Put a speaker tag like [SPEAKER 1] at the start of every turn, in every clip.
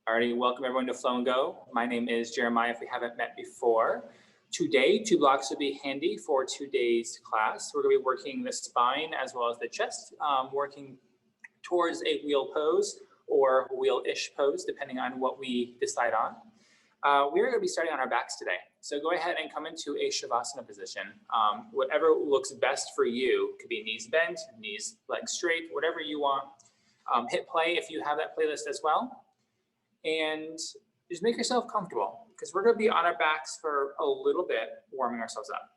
[SPEAKER 1] Alrighty, welcome everyone to Flow and Go. My name is Jeremiah, if we haven't met before. Today, 2 blocks would be handy for today's class. We're going to be working the spine as well as the chest, working towards a wheel pose or wheel-ish pose, depending on what we decide on. We're going to be starting on our backs today. So go ahead and come into a Shavasana position. Whatever looks best for you. Could be knees bent, knees legs straight, whatever you want. Hit play if you have that playlist as well. And just make yourself comfortable because we're going to be on our backs for a little bit, warming ourselves up.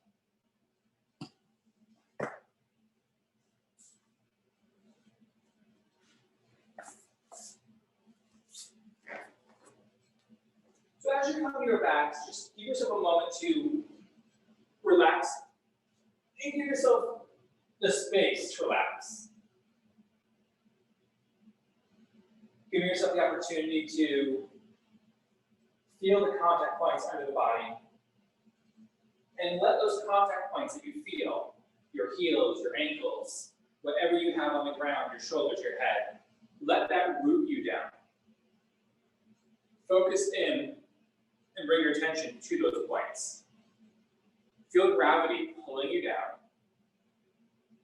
[SPEAKER 1] So as you come to your backs, just give yourself a moment to relax and give yourself the space to relax. Giving yourself the opportunity to feel the contact points under the body and let those contact points that you feel, your heels, your ankles, whatever you have on the ground, your shoulders, your head, let that root you down. Focus in and bring your attention to those points. Feel gravity pulling you down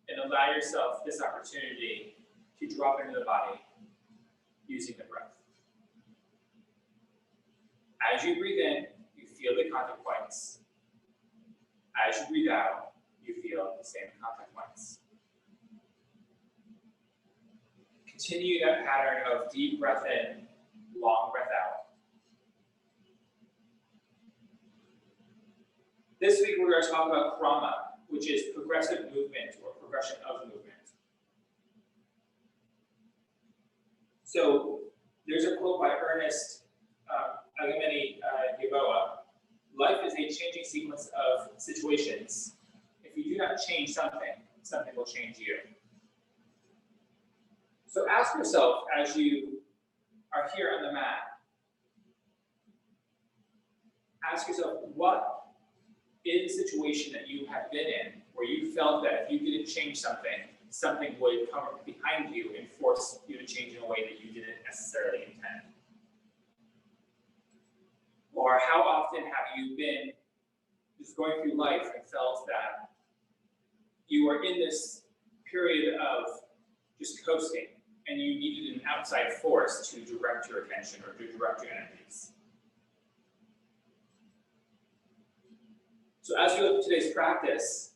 [SPEAKER 1] and allow yourself this opportunity to drop into the body using the breath. As you breathe in, you feel the contact points. As you breathe out, you feel the same contact points. Continue that pattern of deep breath in, long breath out. This week we're going to talk about krama, which is progressive movement or progression of movement. So there's a quote by Ernest Agamemnon Yeboah. Life is a changing sequence of situations. If you do not change something, something will change you. So ask yourself as you are here on the mat, ask yourself, what is the situation that you have been in where you felt that if you didn't change something, something would come behind you and force you to change in a way that you didn't necessarily intend? Or how often have you been just going through life and felt that you were in this period of just coasting and you needed an outside force to direct your attention or to direct your energies? So as you look at today's practice,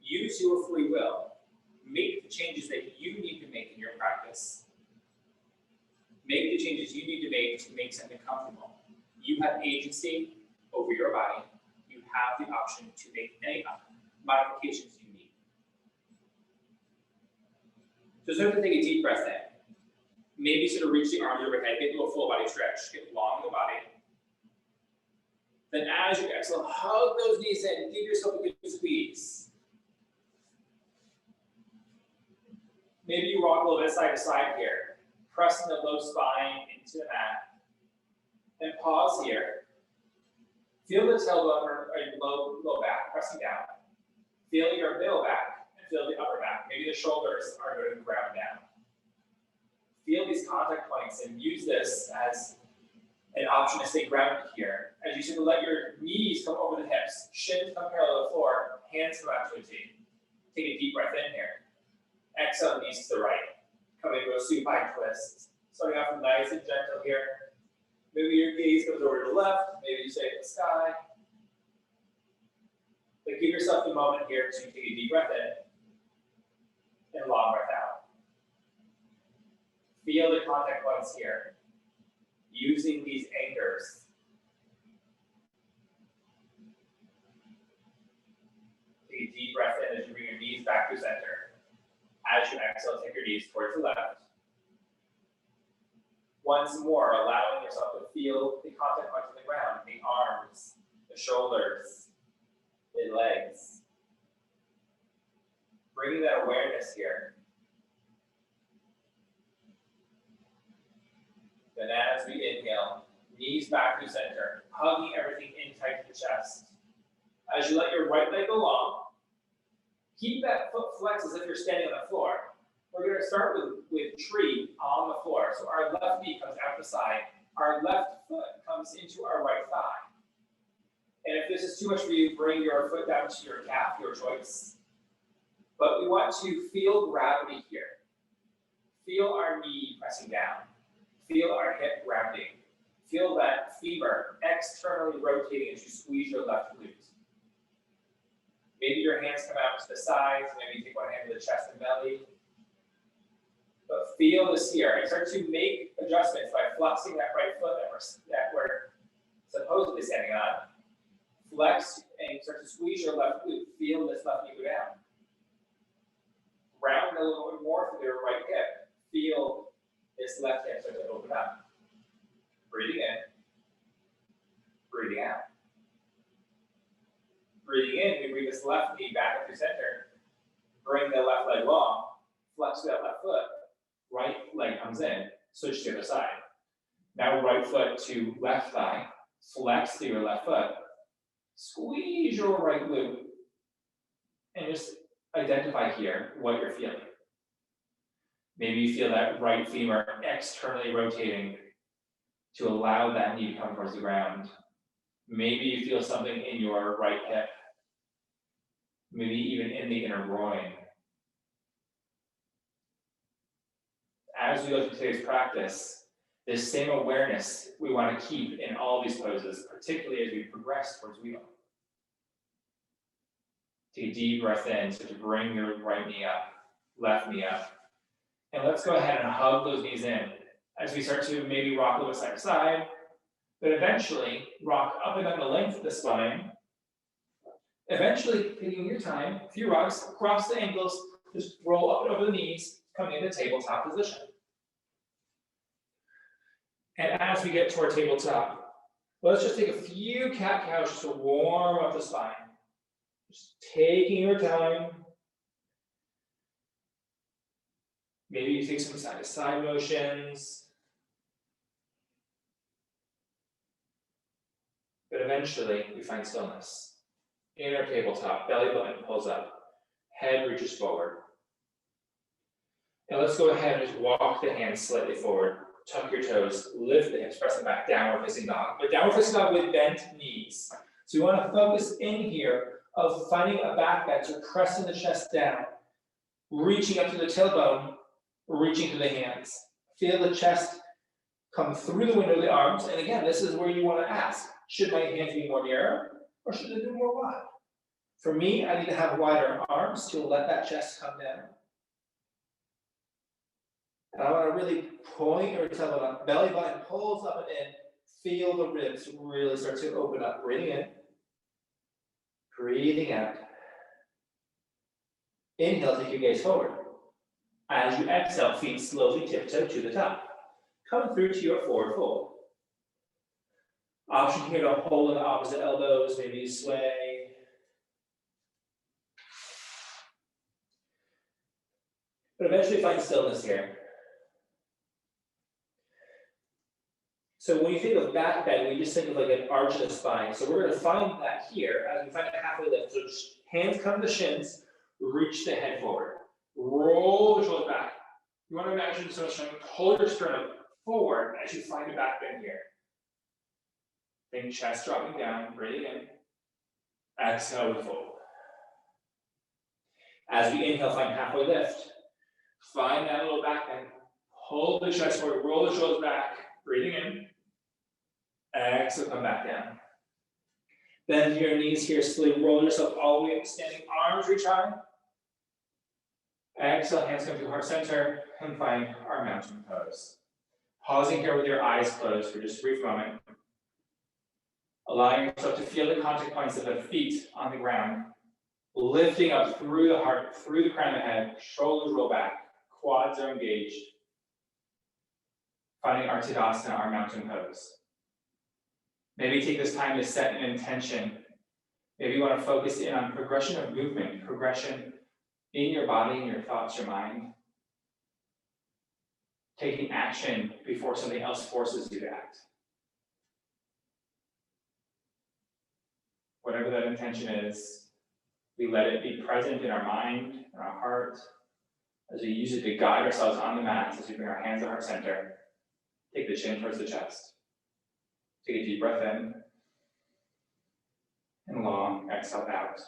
[SPEAKER 1] use your free will. Make the changes that you need to make in your practice. Make the changes you need to make something comfortable. You have agency over your body. You have the option to make any modifications you need. So start to take a deep breath in. Maybe sort of reach the arms overhead, get into a full body stretch, get long in the body. Then as you exhale, hug those knees in, give yourself a good squeeze. Maybe you rock a little bit side to side here, pressing the low spine into the mat. Then pause here. Feel the tailbone or your low back pressing down. Feel your middle back and feel the upper back. Maybe the shoulders are going to ground down. Feel these contact points and use this as an option to stay grounded here. As you sort of let your knees come over the hips, shins come parallel to the floor, hands come out to a T. Take a deep breath in here. Exhale, knees to the right. Coming to a supine twist. Starting off nice and gentle here. Maybe your gaze goes over to the left, maybe you stay in the sky. But give yourself the moment here to take a deep breath in and a long breath out. Feel the contact points here, using these anchors. Take a deep breath in as you bring your knees back to center. As you exhale, take your knees towards the left. Once more, allowing yourself to feel the contact points on the ground, the arms, the shoulders, the legs. Bringing that awareness here. Then as we inhale, knees back to center, hugging everything in tight to the chest. As you let your right leg go long, keep that foot flexed as if you're standing on the floor. We're going to start with tree on the floor. So our left knee comes out the side. Our left foot comes into our right thigh. And if this is too much for you, bring your foot down to your calf, your choice. But we want to feel gravity here. Feel our knee pressing down. Feel our hip grounding. Feel that femur externally rotating as you squeeze your left glute. Maybe your hands come out to the sides. Maybe you take one hand to the chest and belly. But feel this here. And start to make adjustments by flexing that right foot that we're supposedly standing on. Flex and start to squeeze your left glute. Feel this left knee go down. Round a little bit more for your right hip. Feel this left hip start to open up. Breathing in. Breathing out. Breathing in, we bring this left knee back up to center. Bring the left leg long. Flex that left foot. Right leg comes in. Switch to the other side. Now right foot to left thigh. Flex to your left foot. Squeeze your right glute. And just identify here what you're feeling. Maybe you feel that right femur externally rotating to allow that knee to come towards the ground. Maybe you feel something in your right hip. Maybe even in the inner groin. As we go through today's practice, this same awareness we want to keep in all these poses, particularly as we progress towards wheel. Take a deep breath in, so to bring your right knee up, left knee up. And let's go ahead and hug those knees in as we start to maybe rock a little side to side, but eventually rock up and down the length of the spine. Eventually, taking your time, a few rocks across the ankles, just roll up and over the knees, coming into tabletop position. And as we get toward tabletop, let's just take a few cat-cows to warm up the spine. Just taking your time. Maybe you take some side-to-side motions. But eventually, we find stillness. Inner tabletop, belly button pulls up, head reaches forward. And let's go ahead and just walk the hands slightly forward. Tuck your toes, lift the hips, press them back, downward facing dog. But downward facing dog with bent knees. So we want to focus in here of finding a back bend, so pressing the chest down, reaching up to the tailbone, reaching to the hands. Feel the chest come through the window of the arms. And again, this is where you want to ask, should my hands be more narrow or should they be more wide? For me, I need to have wider arms to let that chest come down. And I want to really point your tailbone up. Belly button pulls up and in. Feel the ribs really start to open up. Breathing in. Breathing out. Inhale, take your gaze forward. As you exhale, feet slowly tiptoe to the top. Come through to your forward fold. Option here to hold in the opposite elbows, maybe you sway. But eventually find stillness here. So when you think of back bend, we just think of like an arch in the spine. So we're going to find that here as we find a halfway lift. So hands come to the shins, reach the head forward. Roll the shoulders back. You want to imagine someone hold your sternum forward as you find a back bend here. Think chest dropping down, breathing in. Exhale to fold. As we inhale, find halfway lift. Find that little back bend. Hold the chest forward, roll the shoulders back, breathing in. Exhale, come back down. Bend your knees here, slowly roll yourself all the way up, standing arms reach high. Exhale, hands come to heart center, and find our mountain pose. Pausing here with your eyes closed for just a brief moment. Allowing yourself to feel the contact points of the feet on the ground. Lifting up through the heart, through the crown of the head, shoulders roll back, quads are engaged. Finding our Tadasana, our mountain pose. Maybe take this time to set an intention. Maybe you want to focus in on progression of movement, progression in your body, in your thoughts, your mind. Taking action before something else forces you to act. Whatever that intention is, we let it be present in our mind, in our heart, As we use it to guide ourselves on the mat, as we bring our hands to heart center, take the chin towards the chest. Take a deep breath in, and long exhale out.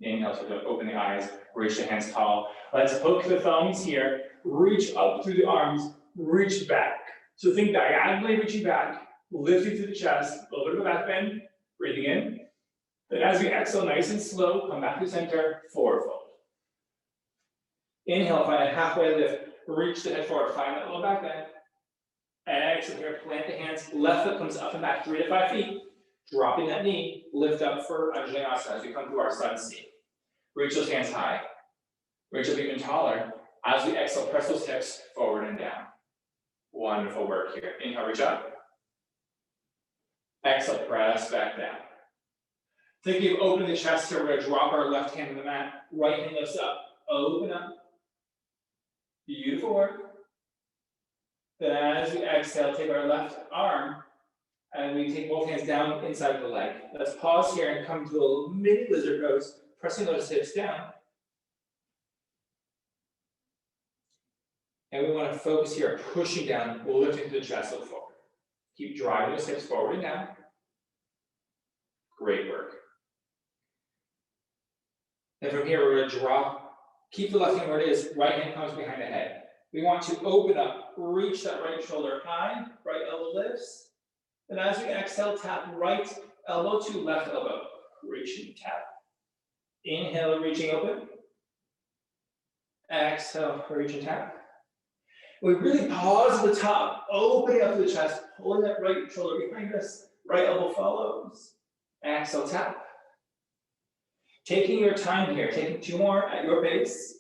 [SPEAKER 1] Inhale to open the eyes, reach the hands tall. Let's hook the thumbs here, reach up through the arms, reach back. So think diagonally reaching back, lifting through the chest, a little bit of a back bend, breathing in. Then as we exhale, nice and slow, come back to center, forward fold. Inhale, find a halfway lift, reach the head forward, find that little back bend. And exhale here, plant the hands, left foot comes up and back 3 to 5 feet, dropping that knee, lift up for Anjaneyasana as we come through our sun C. Reach those hands high, reach up even taller. As we exhale, press those hips forward and down. Wonderful work here. Inhale, reach up. Exhale, press back down. Thinking of opening the chest here, we're gonna drop our left hand on the mat, right hand lifts up, open up. Beautiful work. Then as we exhale, take our left arm, and we take both hands down inside the leg. Let's pause here and come to a little mini lizard pose, pressing those hips down. And we want to focus here, pushing down, lifting through the chest, look forward. Keep driving those hips forward and down. Great work. And from here, we're going to drop, keep the left hand where it is, right hand comes behind the head. We want to open up, reach that right shoulder high, right elbow lifts. And as we exhale, tap right elbow to left elbow. Reach and tap. Inhale, reaching open. Exhale, reach and tap. We really pause at the top, opening up to the chest, pulling that right shoulder behind us. Right elbow follows. Exhale, tap. Taking your time here, taking 2 more at your pace.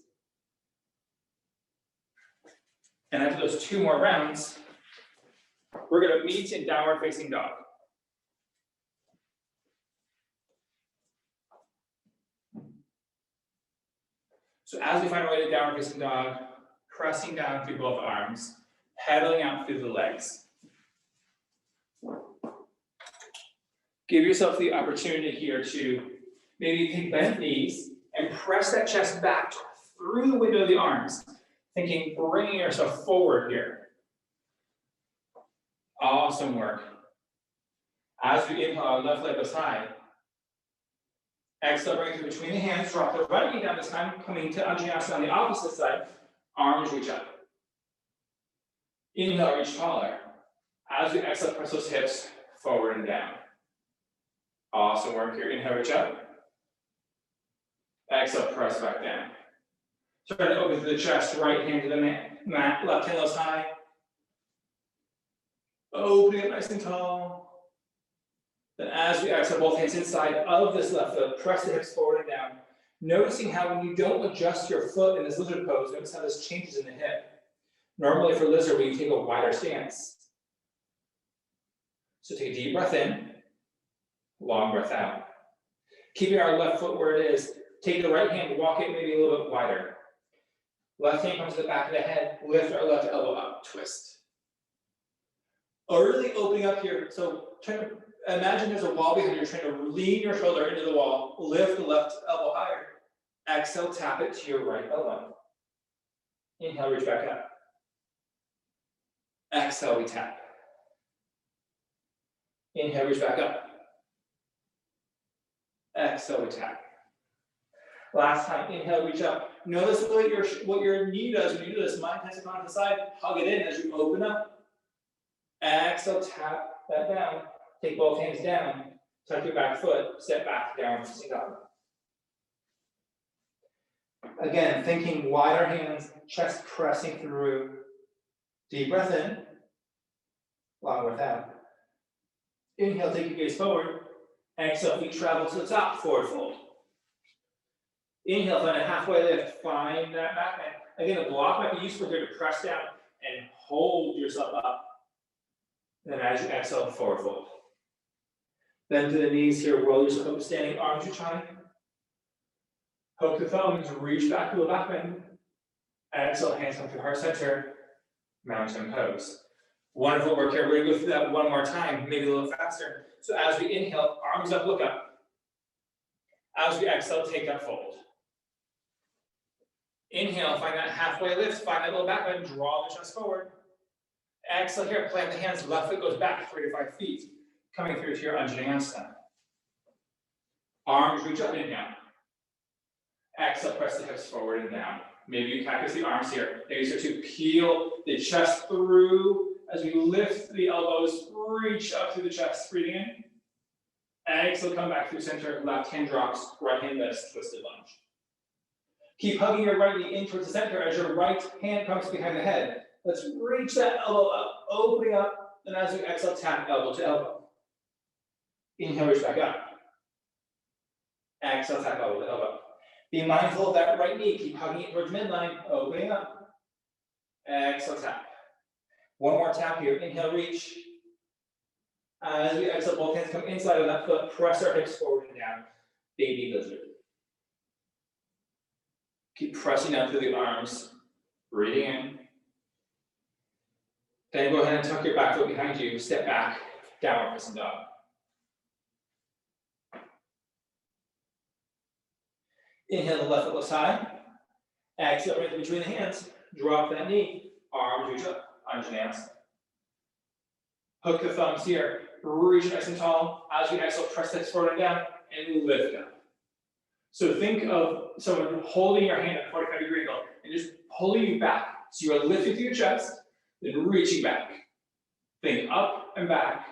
[SPEAKER 1] And after those 2 more rounds, we're going to meet in downward facing dog. So as we find our way to downward facing dog, pressing down through both arms, pedaling out through the legs. Give yourself the opportunity here to maybe take bent knees and press that chest back through the window of the arms, thinking bringing yourself forward here. Awesome work. As we inhale, our left leg goes high. Exhale, bring it through between the hands, drop the right knee down this time, coming to Anjaneyasana on the opposite side. Arms reach up. Inhale, reach taller. As we exhale, press those hips forward and down. Awesome work here. Inhale, reach up. Exhale, press back down. Try to open through the chest, right hand to the mat, left hand goes high. Opening it nice and tall. Then as we exhale, both hands inside of this left foot, press the hips forward and down. Noticing how when you don't adjust your foot in this lizard pose, notice how this changes in the hip. Normally for lizard, we take a wider stance. So take a deep breath in, long breath out. Keeping our left foot where it is, take the right hand, walk it maybe a little bit wider. Left hand comes to the back of the head, lift our left elbow up, twist. Really opening up here, so try to imagine there's a wall behind you, you're trying to lean your shoulder into the wall, lift the left elbow higher. Exhale, tap it to your right elbow. Inhale, reach back up. Exhale, we tap. Inhale, reach back up. Exhale, we tap. Last time, inhale, reach up. Notice what your knee does when you do this. Mind has to come to the side, hug it in as you open up. Exhale, tap that down. Take both hands down, tuck your back foot, step back, down, facing up. Again, thinking wider hands, chest pressing through. Deep breath in, long breath out. Inhale, take your gaze forward. Exhale, feet travel to the top, forward fold. Inhale, find a halfway lift, find that back bend. Again, a block might be useful here to press down and hold yourself up. Then as you exhale, forward fold. Bend to the knees here, roll yourself up to standing, arms reach high. Hook the thumbs, reach back to a back bend. Exhale, hands come to heart center, mountain pose. Wonderful work here. We're going to go through that one more time, maybe a little faster. So as we inhale, arms up, look up. As we exhale, take that fold. Inhale, find that halfway lift, find that little back bend, draw the chest forward. Exhale here, plant the hands, left foot goes back 3 to 5 feet, coming through to your Untitled. Arms reach up, inhale. Exhale, press the hips forward and down. Maybe you cactus the arms here. Maybe start to peel the chest through as we lift the elbows, reach up through the chest, breathing in. Exhale, come back through center, left hand drops, right hand lifts, twisted lunge. Keep hugging your right knee in towards the center as your right hand comes behind the head. Let's reach that elbow up, opening up, and as we exhale, tap elbow to elbow. Inhale, reach back up. Exhale, tap elbow to elbow. Be mindful of that right knee. Keep hugging it towards midline, opening up. Exhale, tap. One more tap here. Inhale, reach. As we exhale, both hands come inside of that foot. Press our hips forward and down. Baby lizard. Keep pressing down through the arms. Breathing in. Then go ahead and tuck your back foot behind you. Step back. Downward facing dog. Inhale, the left foot lifts high. Exhale, right between the hands. Drop that knee. Arms reach up. Untitled. Hook the thumbs here. Reach nice and tall. As we exhale, press the hips forward and down, and lift up. So think of someone holding your hand at a 45-degree angle and just pulling you back. So you are lifting through your chest, then reaching back. Think up and back,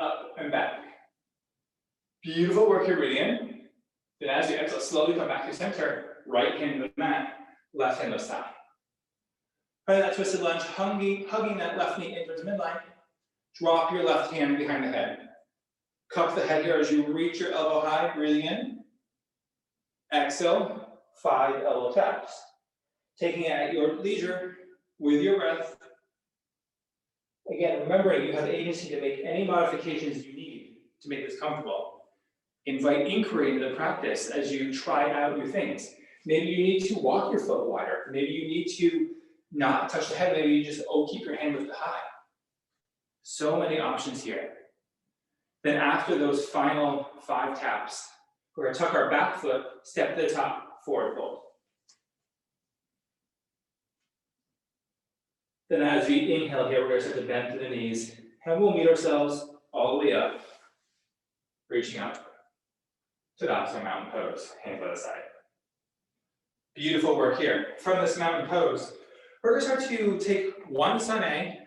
[SPEAKER 1] up and back. Beautiful work here, breathing in. Then as you exhale, slowly come back to center. Right hand to the mat, left hand lifts high. Find that twisted lunge, hugging that left knee in towards midline. Drop your left hand behind the head. Cup the head here as you reach your elbow high, breathing in. Exhale, 5 elbow taps. Taking it at your leisure with your breath. Again, remembering you have the agency to make any modifications you need to make this comfortable. Invite inquiry into the practice as you try out new things. Maybe you need to walk your foot wider. Maybe you need to not touch the head. Maybe you just keep your hand lifted high. So many options here. Then after those final 5 taps, we're going to tuck our back foot, step to the top, forward fold. Then as we inhale here, we're going to start to bend through the knees, and we'll meet ourselves all the way up, reaching up. Tadasana mountain pose, hands by the side. Beautiful work here. From this mountain pose, we're going to start to take one sun A,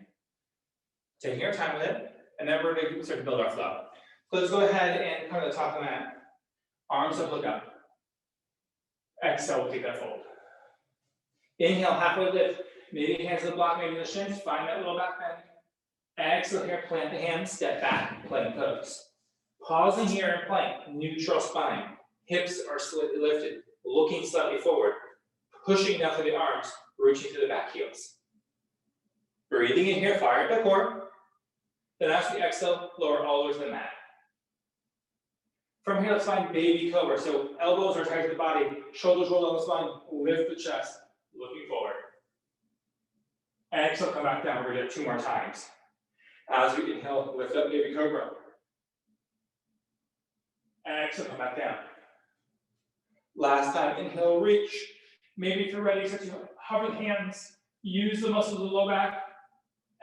[SPEAKER 1] taking our time with it, and then we're going to start to build our flow. So let's go ahead and come to the top of the mat. Arms up, look up. Exhale, we'll take that fold. Inhale, halfway lift. Maybe hands to the block, maybe the shins. Find that little back bend. Exhale here, plant the hands, step back, plank pose. Pausing here and plank, neutral spine. Hips are slightly lifted, looking slightly forward. Pushing down through the arms, reaching through the back heels. Breathing in here, fire up the core. Then as we exhale, lower all the way to the mat. From here, let's find baby cobra. So elbows are tight to the body, shoulders roll down the spine, lift the chest, looking forward. Exhale, come back down. We're going to do it 2 more times. As we inhale, lift up baby cobra. Exhale, come back down. Last time, inhale, reach. Maybe if you're ready, start to hover the hands. Use the muscles of the low back.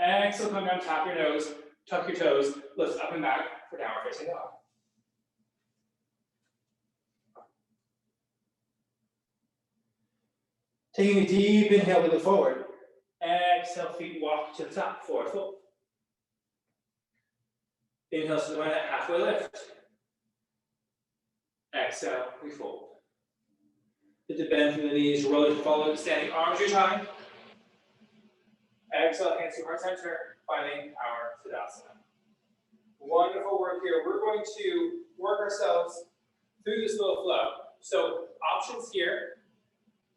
[SPEAKER 1] Exhale, come down, tap your nose, tuck your toes, lift up and back for downward facing dog. Taking a deep inhale, we look forward. Exhale, feet walk to the top, forward fold. Inhale, so that halfway lift. Exhale, we fold. Hit the bend through the knees, roll to follow, standing arms reach high. Exhale, hands to heart center, finding our Tadasana. Wonderful work here. We're going to work ourselves through this little flow. So options here.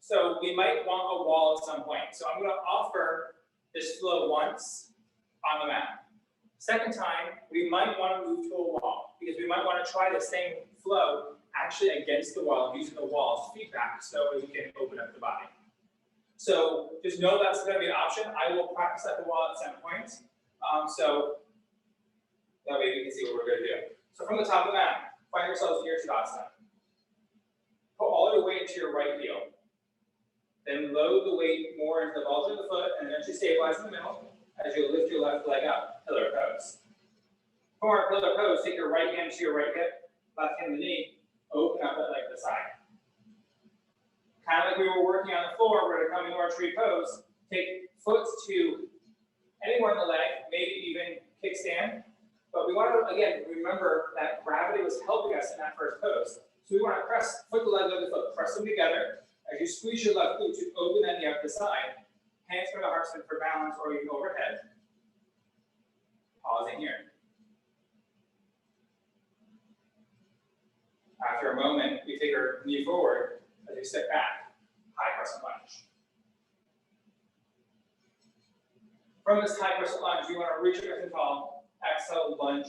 [SPEAKER 1] So we might want a wall at some point. So I'm going to offer this flow once on the mat. Second time, we might want to move to a wall because we might want to try the same flow actually against the wall, using the wall as feedback so we can open up the body. So just know that's going to be an option. I will practice at the wall at some point. So that way we can see what we're going to do. So from the top of the mat, find yourselves here, Shavasana. Put all your weight into your right heel. Then load the weight more into the bulge of the foot and eventually stabilize in the middle as you lift your left leg up, pillar pose. For our pillar pose, take your right hand to your right hip, left hand to the knee, open up that leg to the side. Kind of like we were working on the floor, we're going to come into our tree pose, take foot to anywhere on the leg, maybe even kickstand. But we want to, again, remember that gravity was helping us in that first pose. So we want to press, foot to leg, leg to foot, press them together. As you squeeze your left glute to open that knee up to the side, hands for the heart center for balance or even overhead. Pausing here. After a moment, we take our knee forward as we step back, high crescent lunge. From this high crescent lunge, you want to reach your and tall, exhale, lunge,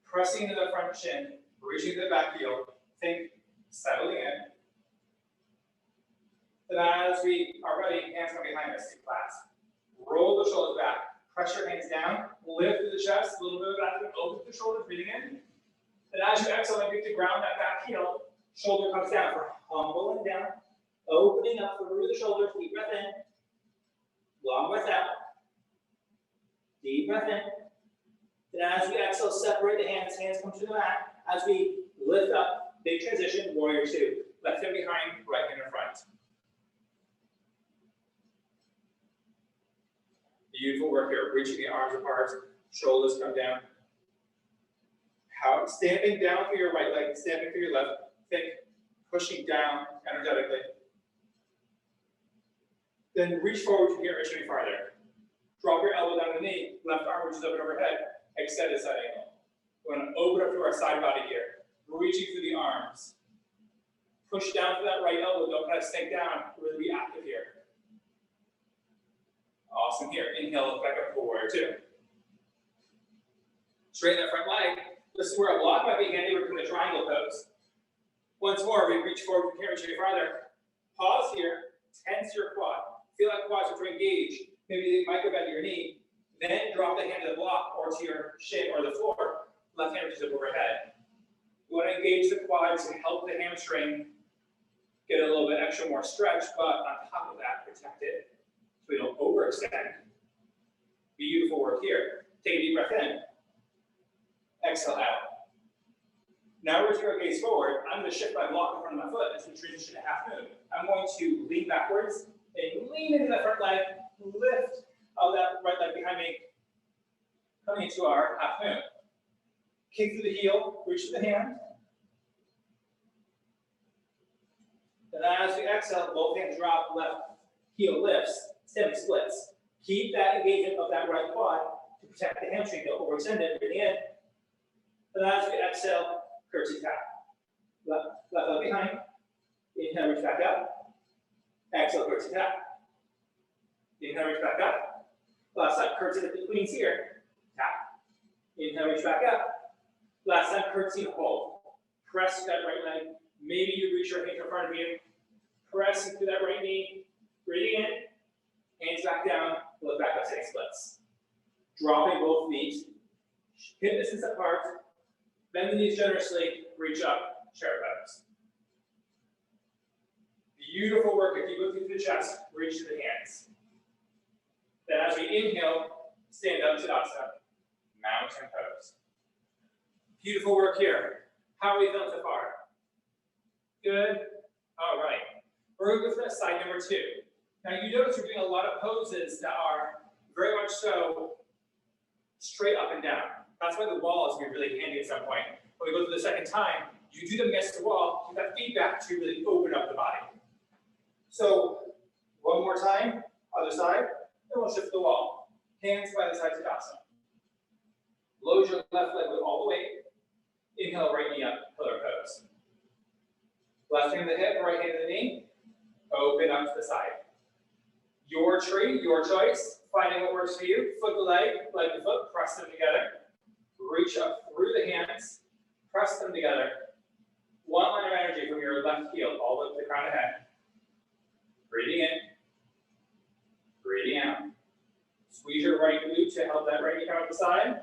[SPEAKER 1] pressing into the front shin, reaching to the back heel, think, settling in. Then as we are ready, hands come behind us, take clasp. Roll the shoulders back, press your hands down, lift through the chest, a little bit of back, open the shoulders, breathing in. Then as you exhale and get to ground that back heel, shoulder comes down for humble and down, opening up through the shoulders, deep breath in, long breath out, deep breath in. Then as we exhale, separate the hands, hands come to the mat. As we lift up, big transition, warrior two, left hand behind, right hand in front. Beautiful work here, reaching the arms apart, shoulders come down. Stamping down through your right leg, stamping through your left, think, pushing down energetically. Then reach forward from here, reach any farther. Drop your elbow down the knee, left arm reaches up and overhead, extended side angle. We're going to open up to our side body here, reaching through the arms. Push down to that right elbow, don't kind of sink down, really be active here. Awesome here, inhale, back up for warrior two. Straighten that front leg. This is where a block might be handy, we're doing a triangle pose. Once more, we reach forward from here, reach any farther. Pause here, tense your quad. Feel like quads are to engage. Maybe micro bend to your knee, then drop the hand to the block or to your shin or the floor. Left hand reaches up overhead. You want to engage the quads to help the hamstring get a little bit extra more stretch, but on top of that, protect it so we don't overextend. Beautiful work here. Take a deep breath in. Exhale out. Now we're going to gaze forward. I'm going to shift my block in front of my foot as we transition to half moon. I'm going to lean backwards and lean into that front leg, lift of that right leg behind me, coming into our half moon. Kick through the heel, reach to the hand. Then as we exhale, both hands drop, left heel lifts, stem splits. Keep that engagement of that right quad to protect the hamstring, don't overextend it, breathing in. Then as we exhale, curtsy tap. Left leg behind. Inhale, reach back up. Exhale, curtsy tap. Inhale, reach back up. Last side, curtsy at the queens here. Tap. Inhale, reach back up. Last time, curtsy and hold. Press that right leg. Maybe you reach your hands in front of you. Pressing through that right knee. Breathing in. Hands back down. Lift back up, sitting splits. Dropping both knees. Hip distance apart. Bend the knees generously. Reach up. Chair pose. Beautiful work. If you look through the chest, reach to the hands. Then as we inhale, stand up, Shavasana, mountain pose. Beautiful work here. How are we feeling so far? Good? All right. We're going to go to side number two. Now you notice we're doing a lot of poses that are very much so straight up and down. That's why the wall is going to be really handy at some point. When we go through the second time, you do them against the wall, you have feedback to really open up the body. So one more time, other side, then we'll shift the wall. Hands by the side to Shavasana. Load your left leg with all the weight. Inhale, right knee up, pillar pose. Left hand to the hip, right hand to the knee. Open up to the side. Your tree, your choice. Finding what works for you. Foot to leg to foot, press them together. Reach up through the hands, press them together. One line of energy from your left heel all the way to the crown of the head. Breathing in, breathing out. Squeeze your right glute to help that right knee come up the side.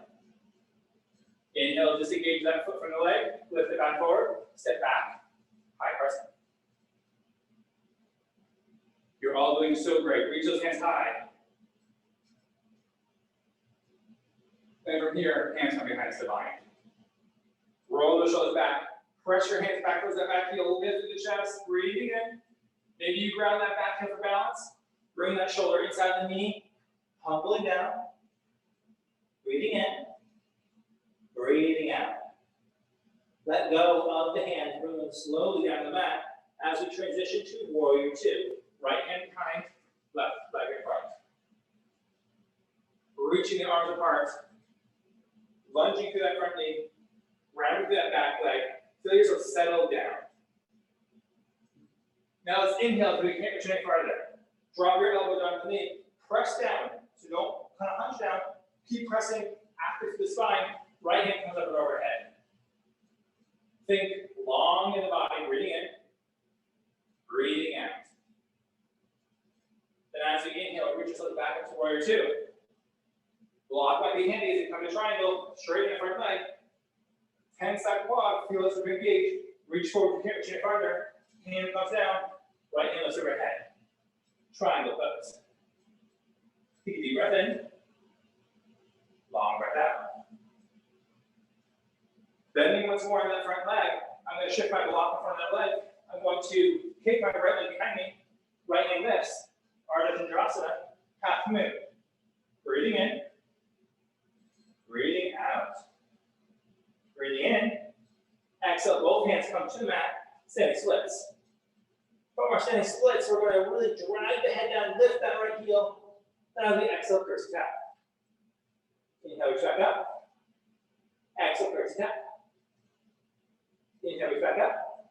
[SPEAKER 1] Inhale, disengage that foot from the leg, lift it back forward, step back, high crescent. You're all doing so great. Reach those hands high. And from here, hands come behind Supine. Roll those shoulders back. Press your hands back towards that back heel. Lift through the chest. Breathing in. Maybe you ground that back heel for balance. Bring that shoulder inside the knee. Humbling down. Breathing in. Breathing out. Let go of the hands. Bring them slowly down the mat as we transition to Warrior Two. Right hand behind, left leg in front. Reaching the arms apart. Lunging through that front knee. Rounding through that back leg. Feel yourself settle down. Now let's inhale so we can't reach any farther. Drop your elbow down to the knee. Press down. So don't kind of hunch down. Keep pressing active through the spine. Right hand comes up and overhead. Think long in the body. Breathing in. Breathing out. Then as you inhale, reach yourself back up to Warrior Two. Block might be handy as you come to triangle. Straighten the front leg. 10-side quad. Feel this big gauge. Reach forward. You can't reach any farther. Hand comes down. Right hand lifts overhead. Triangle pose. Take a deep breath in. Long breath out. Bending once more on that front leg. I'm going to shift my block in front of that leg. I'm going to kick my right leg behind me. Right hand lifts. Ardha Chandrasana. Half move. Breathing in. Breathing out. Breathing in. Exhale, both hands come to the mat. Standing splits. From our standing splits, we're going to really drive the head down, lift that right heel. Then as we exhale, curtsy tap. Inhale, reach back up. Exhale, curtsy tap. Inhale, reach back up.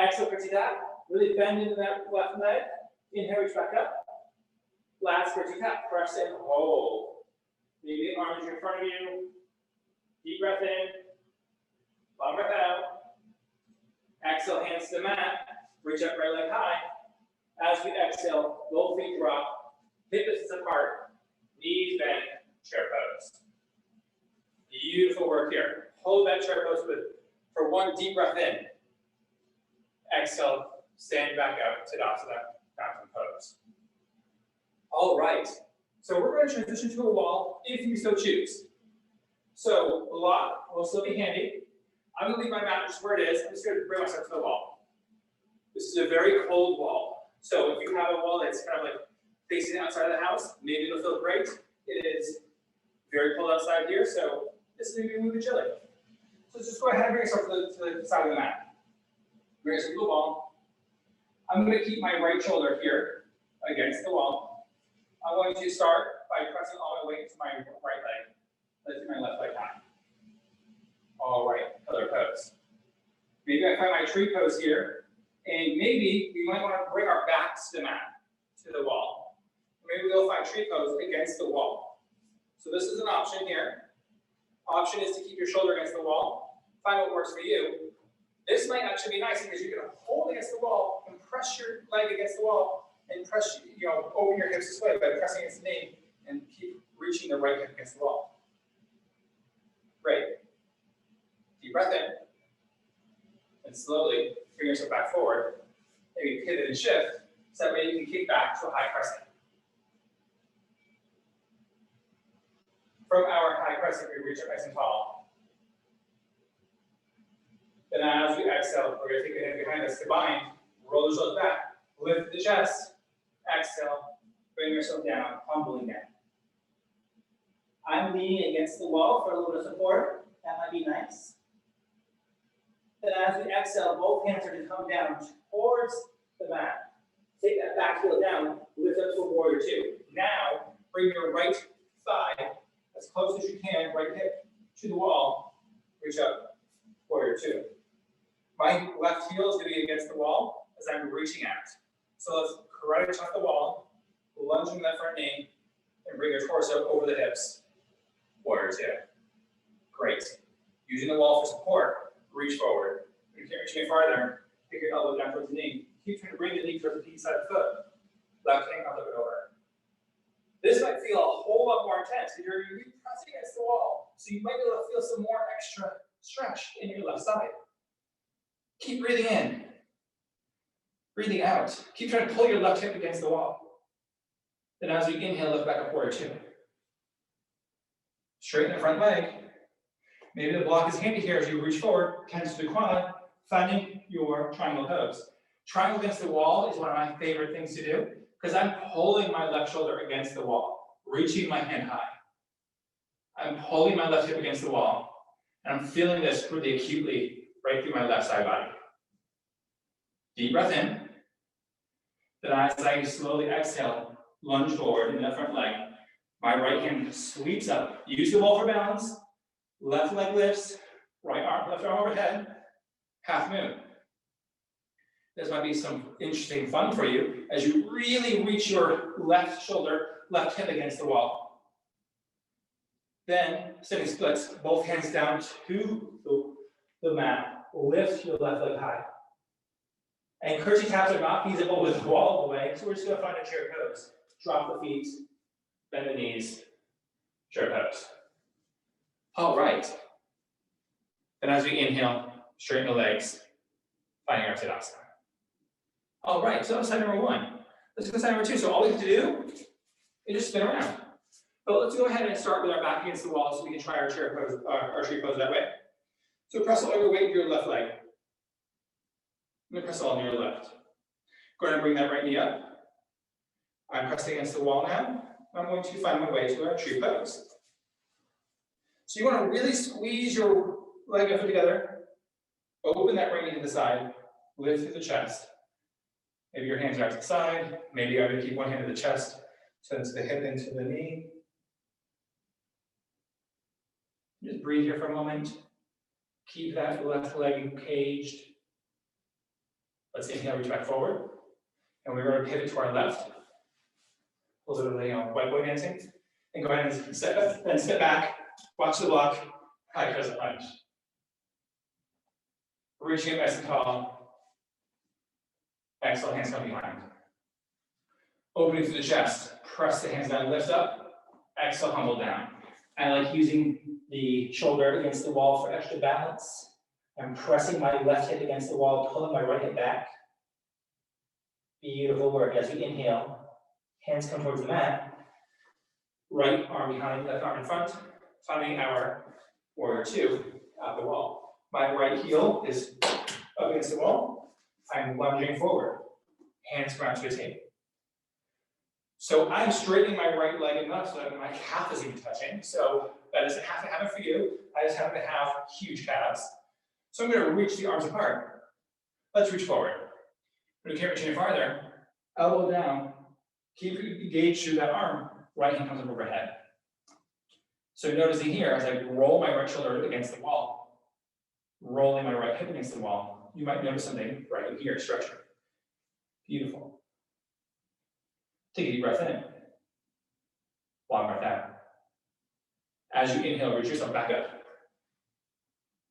[SPEAKER 1] Exhale, curtsy tap. Really bend into that left leg. Inhale, reach back up. Last curtsy tap. Press in, hold. Maybe the arms are in front of you. Deep breath in. Long breath out. Exhale, hands to the mat. Reach up right leg high. As we exhale, both feet drop. Hip distance apart. Knees bend. Chair pose. Beautiful work here. Hold that chair pose for one deep breath in. Exhale, stand back up to Tadasana, mountain pose. All right. So we're going to transition to a wall if you so choose. So a lot will still be handy. I'm going to leave my mat just where it is. I'm just going to bring myself to the wall. This is a very cold wall. So if you have a wall that's kind of like facing outside of the house, maybe it'll feel great. It is very cold outside here, so this is going to be a little bit chilly. So just go ahead and bring yourself to the side of the mat. Bring yourself to the wall. I'm going to keep my right shoulder here against the wall. I'm going to start by pressing all my weight to my right leg, lifting my left leg high. All right, pillar pose. Maybe I find my tree pose here, and maybe we might want to bring our backs to the mat, to the wall. Maybe we'll find tree pose against the wall. So this is an option here. Option is to keep your shoulder against the wall. Find what works for you. This might actually be nice because you're going to hold against the wall and press your leg against the wall and press, open your hips this way by pressing against the knee and keep reaching the right hip against the wall. Great. Deep breath in. And slowly bring yourself back forward. Maybe pivot and shift so that way you can kick back to a high crescent. From our high crescent, we reach up nice and tall. Then as we exhale, we're going to take the hand behind us to bind, roll the shoulders back, lift the chest, exhale, bring yourself down, humbling down. I'm leaning against the wall for a little bit of support. That might be nice. Then as we exhale, both hands are going to come down towards the mat. Take that back heel down, lift up to a Warrior Two. Now, bring your right thigh as close as you can, right hip to the wall, reach up, Warrior Two. My left heel is going to be against the wall as I'm reaching out. So let's karate chop the wall, lunging that front knee, and bring your torso over the hips, Warrior Two. Great. Using the wall for support, reach forward. If you can't reach any farther, pick your elbow down towards the knee. Keep trying to bring the knee towards the pinky side of the foot. Left hand comes up and over. This might feel a whole lot more intense because you're pressing against the wall. So you might be able to feel some more extra stretch in your left side. Keep breathing in. Breathing out. Keep trying to pull your left hip against the wall. Then as you inhale, lift back up, warrior two. Straighten the front leg. Maybe the block is handy here as you reach forward, tense the quad, finding your triangle pose. Triangle against the wall is one of my favorite things to do because I'm pulling my left shoulder against the wall, reaching my hand high. I'm pulling my left hip against the wall, and I'm feeling this really acutely right through my left side body. Deep breath in. Then as I slowly exhale, lunge forward in that front leg. My right hand sweeps up. Use the wall for balance. Left leg lifts. Right arm, left arm overhead. Half moon. This might be some interesting fun for you as you really reach your left shoulder, left hip against the wall. Then, sitting splits, both hands down to the mat. Lift your left leg high. And curtsy taps are not feasible with the wall all the way, so we're just going to find a chair pose. Drop the feet, bend the knees, chair pose. All right. Then as we inhale, straighten the legs, finding our Tadasana. All right, so that was side number one. Let's go to side number two. So all we have to do is just spin around. But let's go ahead and start with our back against the wall so we can try our chair pose, our tree pose that way. So press all your weight into your left leg. I'm going to press all on your left. Go ahead and bring that right knee up. I'm pressing against the wall now. I'm going to find my way to our tree pose. So you want to really squeeze your leg up together. Open that right knee to the side. Lift through the chest. Maybe your hands are out to the side. Maybe you're going to keep one hand to the chest, to the hip into the knee. Just breathe here for a moment. Keep that left leg engaged. Let's inhale, reach back forward. And we're going to pivot to our left. A little bit of white boy dancing. And go ahead and step back. Watch the block. High crescent lunge. Reaching it nice and tall. Exhale, hands come behind. Opening through the chest. Press the hands down, lift up. Exhale, humble down. I like using the shoulder against the wall for extra balance. I'm pressing my left hip against the wall, pulling my right hip back. Beautiful work. As we inhale, hands come towards the mat. Right arm behind, left arm in front. Finding our warrior two at the wall. My right heel is up against the wall. I'm lunging forward. Hands come out to a table. So I'm straightening my right leg enough so that my calf isn't even touching. So that doesn't have to happen for you. I just happen to have huge calves. So I'm going to reach the arms apart. Let's reach forward. When you can't reach any farther, elbow down. Keep engaged through that arm. Right hand comes up overhead. So noticing here, as I roll my right shoulder against the wall, rolling my right hip against the wall, you might notice something right here, stretching. Beautiful. Take a deep breath in. Long breath out. As you inhale, reach yourself back up.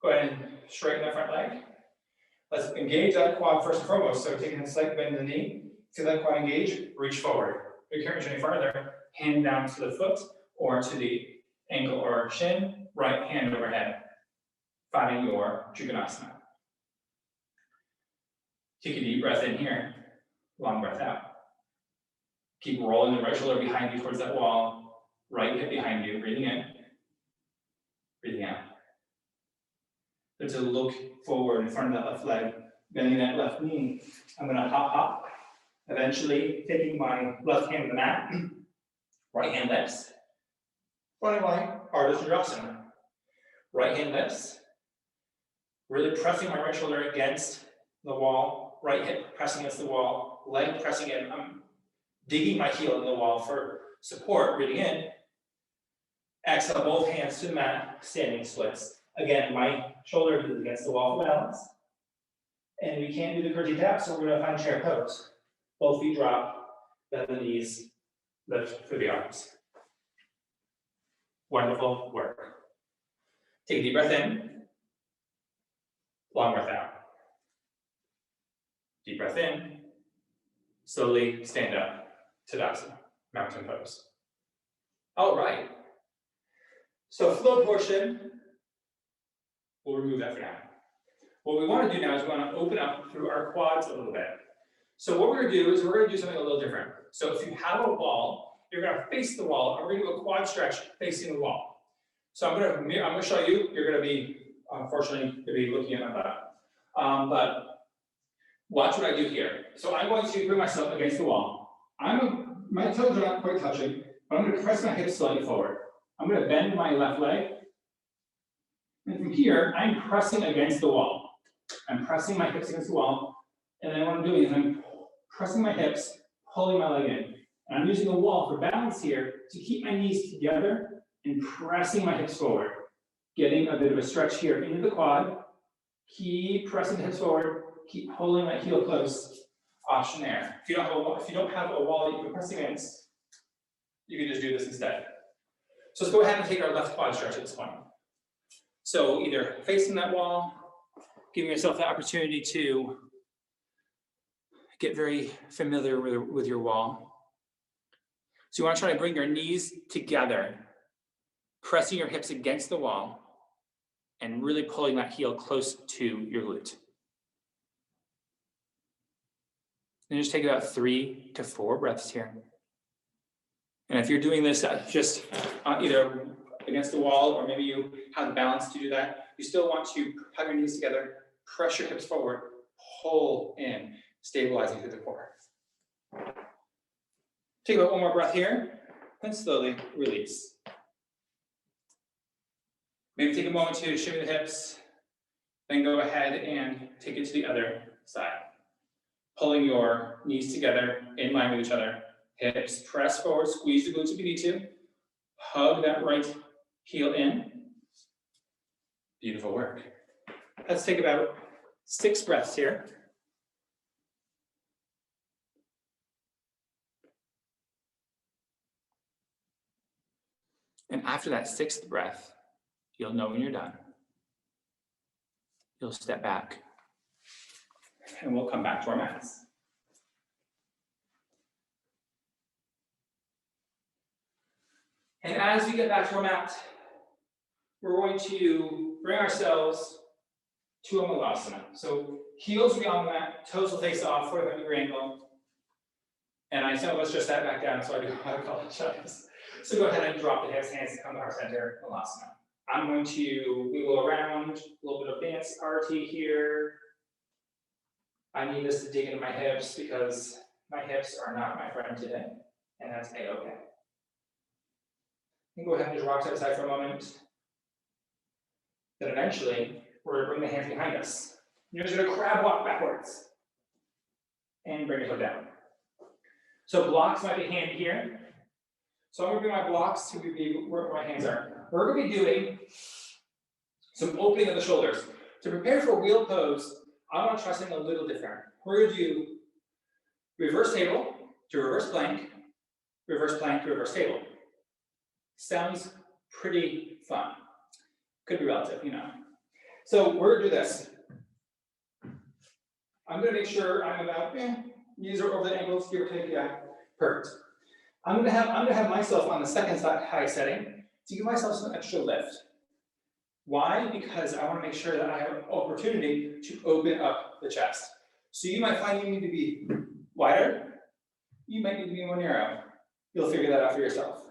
[SPEAKER 1] Go ahead and straighten that front leg. Let's engage that quad first and foremost. So taking a slight bend in the knee, feel that quad engage, reach forward. If you can't reach any farther, hand down to the foot or to the ankle or shin, right hand overhead, finding your Trikonasana. Take a deep breath in here, long breath out. Keep rolling the right shoulder behind you towards that wall, right hip behind you, breathing in, breathing out. Then to look forward in front of that left leg, bending that left knee. I'm gonna hop, eventually taking my left hand to the mat, right hand lifts. Running line, Ardha Chandrasana. Right hand lifts. Really pressing my right shoulder against the wall, right hip pressing against the wall, leg pressing in. I'm digging my heel in the wall for support, breathing in. Exhale, both hands to the mat, standing splits. Again, my shoulder is against the wall for balance. And we can't do the curtsy tap, so we're gonna find chair pose. Both feet drop, bend the knees, lift through the arms. Wonderful work. Take a deep breath in, long breath out. Deep breath in, slowly stand up, Tadasana, mountain pose. All right. So flow portion, we'll remove that for now. What we want to do now is we want to open up through our quads a little bit. So what we're gonna do is we're gonna do something a little different. So if you have a wall, you're gonna face the wall, and we're gonna do a quad stretch facing the wall. So I'm gonna show you, you're gonna be, unfortunately, gonna be looking at my butt. But watch what I do here. So I'm going to bring myself against the wall. My toes are not quite touching, but I'm gonna press my hips slightly forward. I'm gonna bend my left leg. And from here, I'm pressing against the wall. I'm pressing my hips against the wall. And then what I'm doing is I'm pressing my hips, pulling my leg in. And I'm using the wall for balance here to keep my knees together and pressing my hips forward. Getting a bit of a stretch here into the quad. Keep pressing the hips forward. Keep pulling that heel close. Option there. If you don't have a wall that you can press against, you can just do this instead. So let's go ahead and take our left quad stretch at this point. So either facing that wall, giving yourself the opportunity to get very familiar with your wall. So you want to try to bring your knees together, pressing your hips against the wall, and really pulling that heel close to your glute. And just take about 3 to 4 breaths here. And if you're doing this just either against the wall, or maybe you have the balance to do that, you still want to hug your knees together, press your hips forward, pull in, stabilizing through the core. Take about 1 more breath here, and slowly release. Maybe take a moment to shimmy the hips, then go ahead and take it to the other side. Pulling your knees together in line with each other. Hips press forward, squeeze the glutes if you need to. Hug that right heel in. Beautiful work. Let's take about 6 breaths here. And after that 6th breath, you'll know when you're done. You'll step back, and we'll come back to our mats. And as we get back to our mat, we're going to bring ourselves to a Shavasana. So heels will be on the mat, toes will face off, 45-degree angle. And some of us just sat back down, so I do apologize. So go ahead and drop the hips, hands come to our center, Shavasana. I'm going to wiggle around, a little bit of dance arty here. I need this to dig into my hips because my hips are not my friend today, and that's A-okay. You can go ahead and just rock side to side for a moment. Then eventually, we're going to bring the hands behind us. You're just going to crab walk backwards and bring your foot down. So blocks might be handy here. So I'm going to bring my blocks to be where my hands are. We're going to be doing some opening of the shoulders. To prepare for wheel pose, I want to try something a little different. We're going to do reverse table to reverse plank to reverse table. Sounds pretty fun. Could be relative, you know. So we're going to do this. I'm going to make sure I'm about, knees are over the ankles, give or take, yeah, perfect. I'm going to have myself on the second side high setting to give myself some extra lift. Why? Because I want to make sure that I have an opportunity to open up the chest. So you might find you need to be wider. You might need to be more narrow. You'll figure that out for yourself.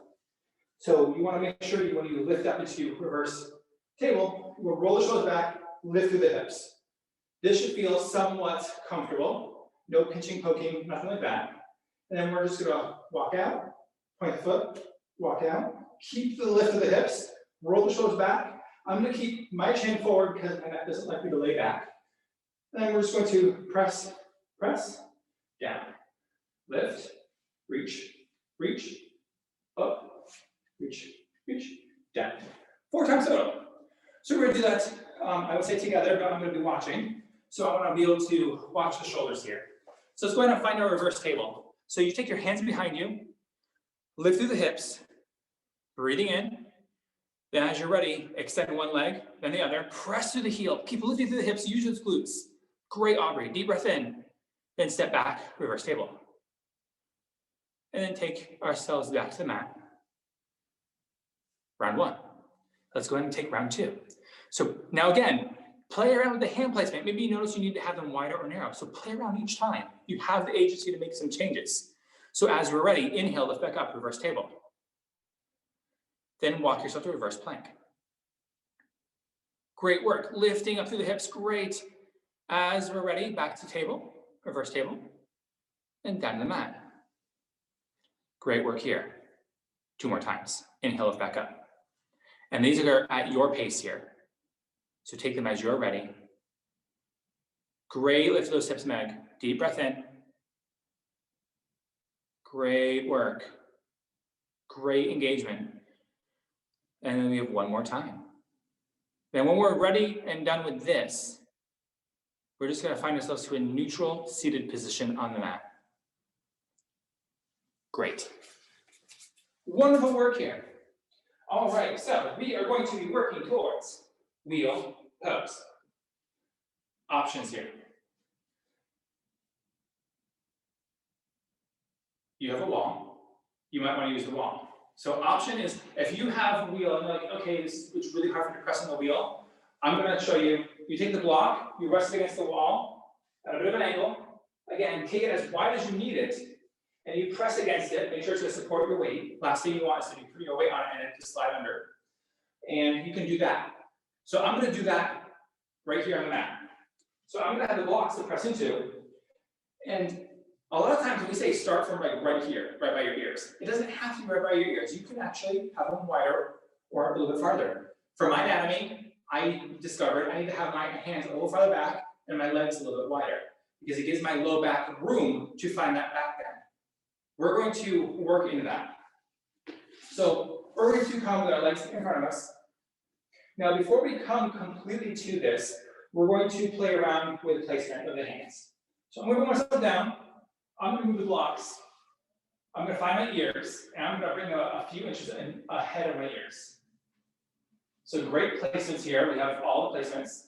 [SPEAKER 1] So you want to make sure when you lift up into reverse table, you will roll the shoulders back, lift through the hips. This should feel somewhat comfortable. No pinching, poking, nothing like that. And then we're just going to walk out, point the foot, walk out, keep the lift of the hips, roll the shoulders back. I'm going to keep my chin forward because my neck doesn't like me to lay back. And then we're just going to press, down, lift, reach, up, reach, down. 4 times total. So we're going to do that, I would say together, but I'm going to be watching. So I want to be able to watch the shoulders here. So let's go ahead and find our reverse table. So you take your hands behind you, lift through the hips, breathing in. Then as you're ready, extend one leg, then the other, press through the heel, keep lifting through the hips, use those glutes. Great, Aubrey, deep breath in, then step back, reverse table. And then take ourselves back to the mat. Round 1. Let's go ahead and take round 2. So now again, Play around with the hand placement. Maybe you notice you need to have them wider or narrow. So play around each time. You have the agency to make some changes. So as we're ready, inhale, lift back up, reverse table. Then walk yourself to reverse plank. Great work. Lifting up through the hips. Great. As we're ready, back to table, reverse table, and down to the mat. Great work here. 2 more times. Inhale, lift back up. And these are at your pace here. So take them as you're ready. Great lift of those hips, Meg. Deep breath in. Great work. Great engagement. And then we have 1 more time. Then when we're ready and done with this, we're just going to find ourselves to a neutral seated position on the mat. Great. Wonderful work here. All right, so we are going to be working towards wheel pose. Options here. You have a wall. You might want to use the wall. So option is, if you have a wheel and you're like, okay, it's really hard for me to press on the wheel, I'm going to show you. You take the block, you rest it against the wall at a bit of an angle. Again, take it as wide as you need it, and you press against it. Make sure it's going to support your weight. Last thing you want is to put your weight on it and it just slide under. And you can do that. So I'm going to do that right here on the mat. So I'm going to have the blocks to press into. And a lot of times when we say start from like right here, right by your ears, it doesn't have to be right by your ears. You can actually have them wider or a little bit farther. For my anatomy, I discovered I need to have my hands a little farther back and my legs a little bit wider because it gives my low back room to find that back bend. We're going to work into that. So we're going to come with our legs in front of us. Now, before we come completely to this, we're going to play around with the placement of the hands. So I'm going to put myself down. I'm going to move the blocks. I'm going to find my ears, and I'm going to bring a few inches ahead of my ears. So great placements here. We have all the placements.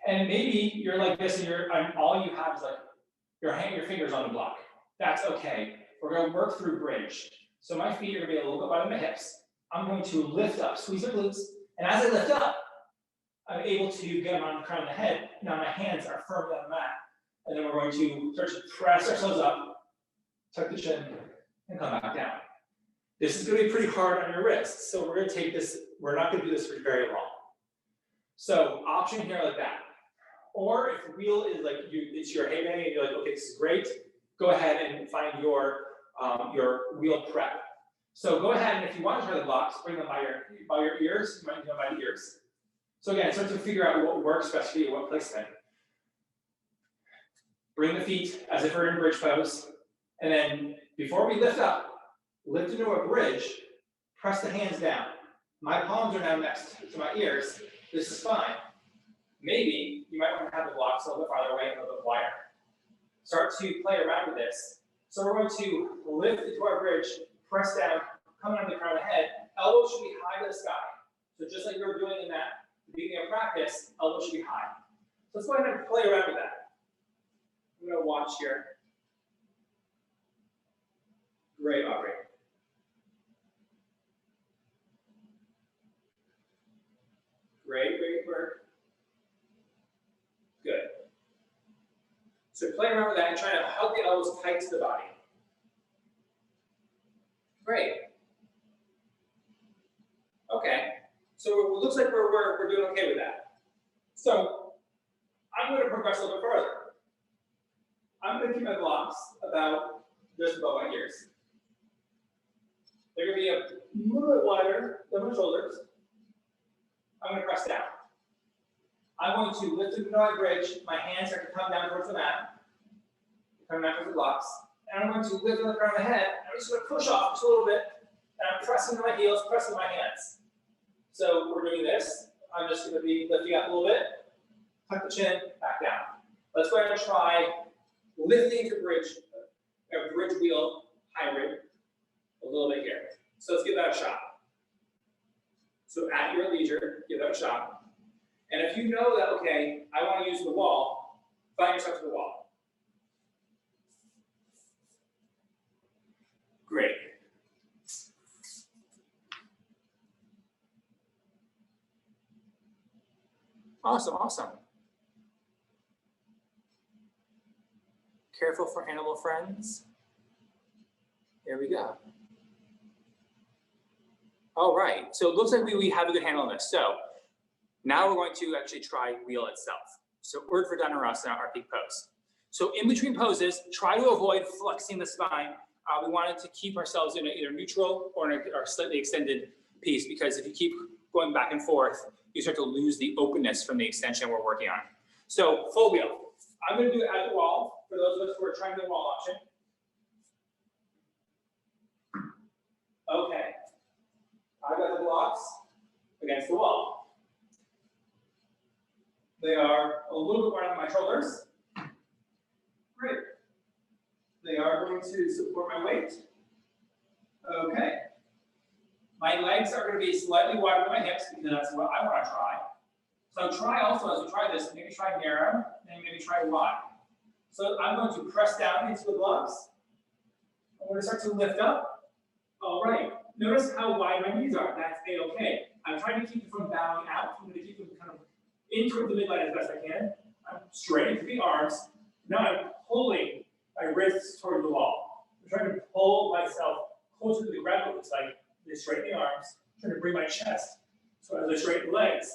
[SPEAKER 1] And maybe you're like this, and all you have is like your fingers on the block. That's okay. We're going to work through bridge. So my feet are going to be a little bit by my hips. I'm going to lift up, squeeze the glutes, and as I lift up, I'm able to get them on the crown of the head. Now my hands are firmly on the mat. And then we're going to start to press ourselves up, tuck the chin, and come back down. This is going to be pretty hard on your wrists, so we're going to take this, we're not going to do this for very long. So option here like that. Or if the wheel is like, it's your heyday and you're like, okay, this is great, go ahead and find your wheel prep. So go ahead, and if you want to try the blocks, bring them by your ears, you might do them by the ears. So again, start to figure out what works best for you, what placement. Bring the feet as if we're in bridge pose. And then before we lift up, lift into a bridge, press the hands down. My palms are now next to my ears. This is fine. Maybe you might want to have the blocks a little bit farther away and a little bit wider. Start to play around with this. So we're going to lift into our bridge, press down, coming on the crown of the head. Elbows should be high to the sky. So just like we were doing in that beginning of practice, elbows should be high. So let's go ahead and play around with that. I'm going to watch here. Great, Aubrey. Great work. Good. So play around with that and try to hug the elbows tight to the body. Great. Okay. So it looks like we're doing okay with that. So I'm going to progress a little bit further. I'm going to keep my blocks about just above my ears. They're going to be a little bit wider than my shoulders. I'm going to press down. I'm going to lift into my bridge. My hands start to come down towards the mat. Come down towards the blocks. And I'm going to lift on the crown of the head. I'm just going to push off just a little bit. And I'm pressing my heels, pressing my hands. So we're doing this. I'm just going to be lifting up a little bit. Tuck the chin, back down. Let's go ahead and try lifting to bridge, a bridge wheel hybrid a little bit here. So let's give that a shot. So at your leisure, give that a shot. And if you know that, okay, I want to use the wall, find yourself to the wall. Great. Awesome, awesome. Careful for animal friends. There we go. All right, so it looks like we have a good handle on this. So now we're going to actually try wheel itself. So Urdhva Dhanurasana, our peak pose. So in between poses, try to avoid flexing the spine. We wanted to keep ourselves in either neutral or in a slightly extended piece, because if you keep going back and forth, you start to lose the openness from the extension we're working on. So full wheel. I'm going to do it at the wall for those of us who are trying the wall option. Okay. I've got the blocks against the wall. They are a little bit wider than my shoulders. Great. They are going to support my weight. Okay. My legs are going to be slightly wider than my hips because that's what I want to try. So try also, as we try this, maybe try narrow, and maybe try wide. So I'm going to press down into the blocks. I'm going to start to lift up. All right. Notice how wide my knees are. That's A-okay. I'm trying to keep them from bowing out. I'm going to keep them kind of in toward the midline as best I can. I'm straightening through the arms. Now I'm pulling my wrists toward the wall. I'm trying to pull myself closer to the ground, it looks like. I straighten the arms, trying to bring my chest. So as I straighten the legs,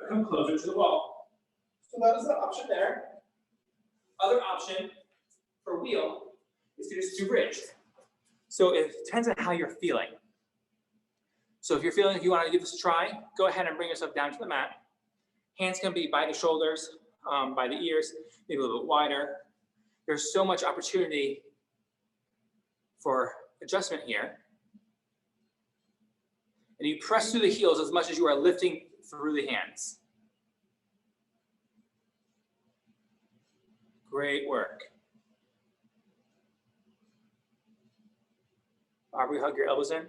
[SPEAKER 1] I come closer to the wall. So that is the option there. Other option for wheel is to just do bridge. So it depends on how you're feeling. So if you're feeling like you want to give this a try, go ahead and bring yourself down to the mat. Hands can be by the shoulders, by the ears, maybe a little bit wider. There's so much opportunity for adjustment here. And you press through the heels as much as you are lifting through the hands. Great work. Aubrey, hug your elbows in.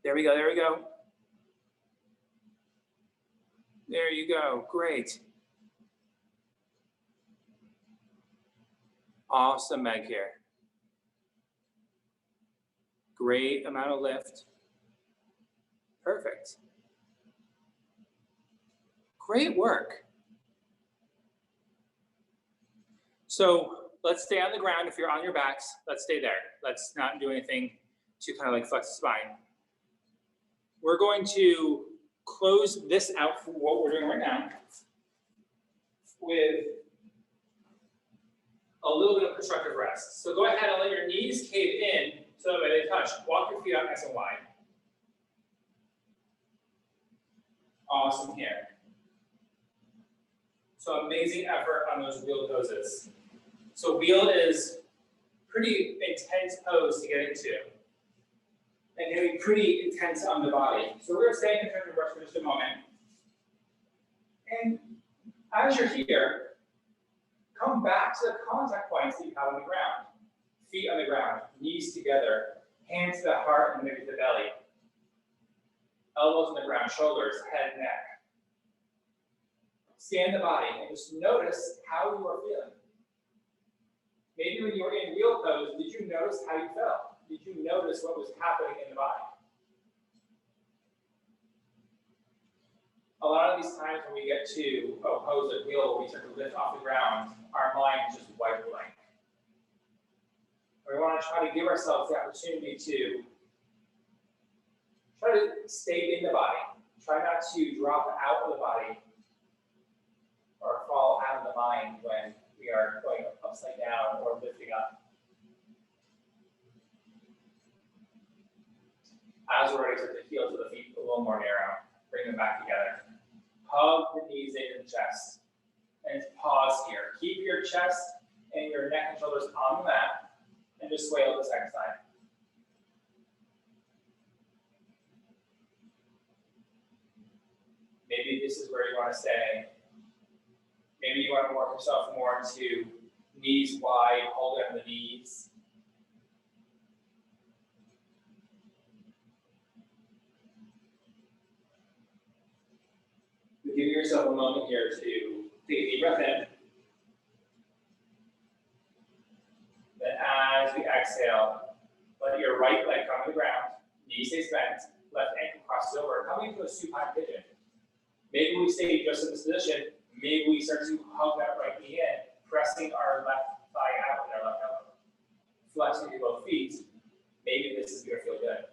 [SPEAKER 1] There we go, there we go. There you go, great. Awesome, Meg here. Great amount of lift. Perfect. Great work. So let's stay on the ground. If you're on your backs, let's stay there. Let's not do anything to kind of like flex the spine. We're going to close this out for what we're doing right now with a little bit of constructive rest. So go ahead and let your knees cave in so that when they touch, walk your feet out nice and wide. Awesome here. So amazing effort on those wheel poses. So wheel is pretty intense pose to get into. And can be pretty intense on the body. So we're going to stay in constructive rest for just a moment. And as you're here, come back to the contact points that you have on the ground. Feet on the ground, knees together, hands to the heart and maybe to the belly. Elbows on the ground, shoulders, head, neck. Scan the body and just notice how you are feeling. Maybe when you were in wheel pose, did you notice how you felt? Did you notice what was happening in the body? A lot of these times when we get to a pose at wheel, we start to lift off the ground, our mind is just white blank. We want to try to give ourselves the opportunity to try to stay in the body. Try not to drop out of the body or fall out of the mind when we are going upside down or lifting up. As we're ready to the heels of the feet a little more narrow, bring them back together. Hug the knees into the chest. And pause here. Keep your chest and your neck and shoulders on the mat and just sway over the second side. Maybe this is where you want to stay. Maybe you want to work yourself more to knees wide, hold down the knees. Give yourself a moment here to take a deep breath in. Then as we exhale, let let your right leg come to the ground, knee stays bent, left ankle crosses over, coming into a supine pigeon. Maybe we stay just in this position, maybe we start to hug that right knee in, pressing our left thigh out with our left elbow. Flexing through both feet, maybe this is gonna feel good.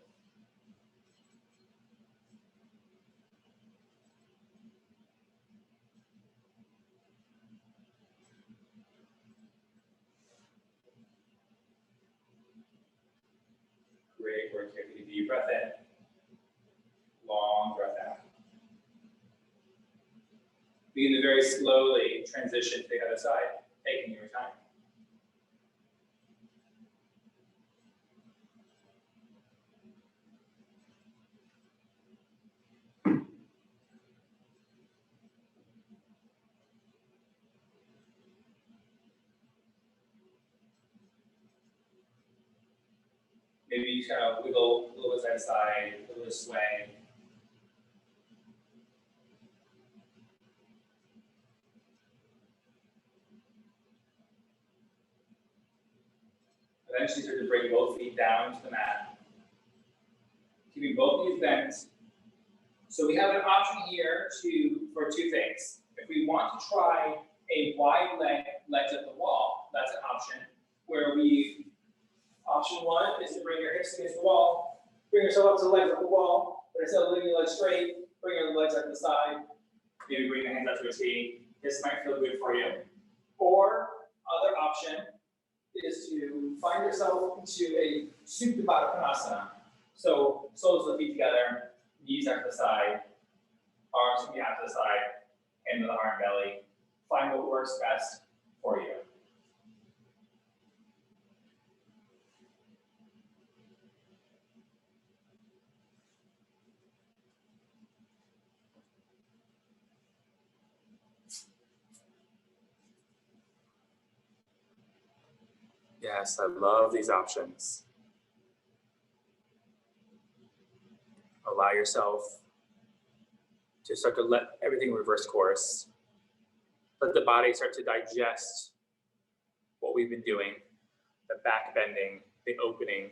[SPEAKER 1] Great work here. Take a deep breath in, long breath out. Begin to very slowly transition to the other side, taking your time. Maybe you kind of wiggle a little bit side to side, a little bit of sway. Eventually start to bring both feet down to the mat. Keeping both knees bent. So we have an option here for two things. If we want to try a wide legs at the wall, that's an option. Where option one is to bring your hips against the wall, bring yourself up to the legs at the wall, but instead of leaving your legs straight, bring your legs up to the side. Maybe bring your hands up to a T. This might feel good for you. Or other option is to find yourself into a Supine Twists. So soles of the feet together, knees out to the side, arms can be out to the side, hand to the arm belly. Find what works best for you. Yes, I love these options. Allow yourself to start to let everything reverse course. Let the body start to digest what we've been doing, the back bending, the opening.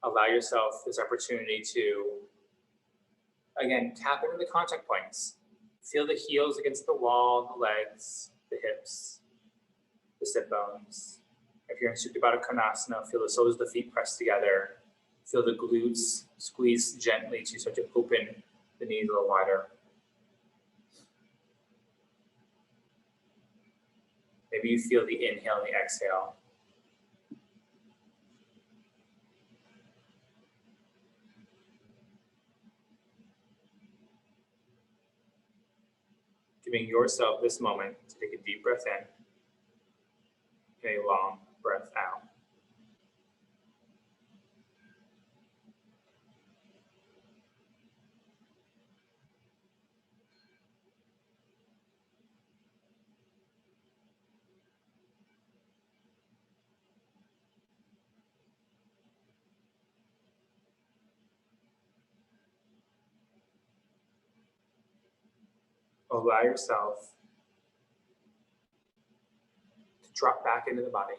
[SPEAKER 1] Allow yourself this opportunity to, again, tap into the contact points. Feel the heels against the wall, the legs, the hips, the sit bones. If you're in Supine Twists, feel the soles of the feet pressed together. Feel the glutes squeeze gently to start to open the knees a little wider. Maybe you feel the inhale and the exhale. Giving yourself this moment to take a deep breath in and a long breath out. Allow yourself to drop back into the body,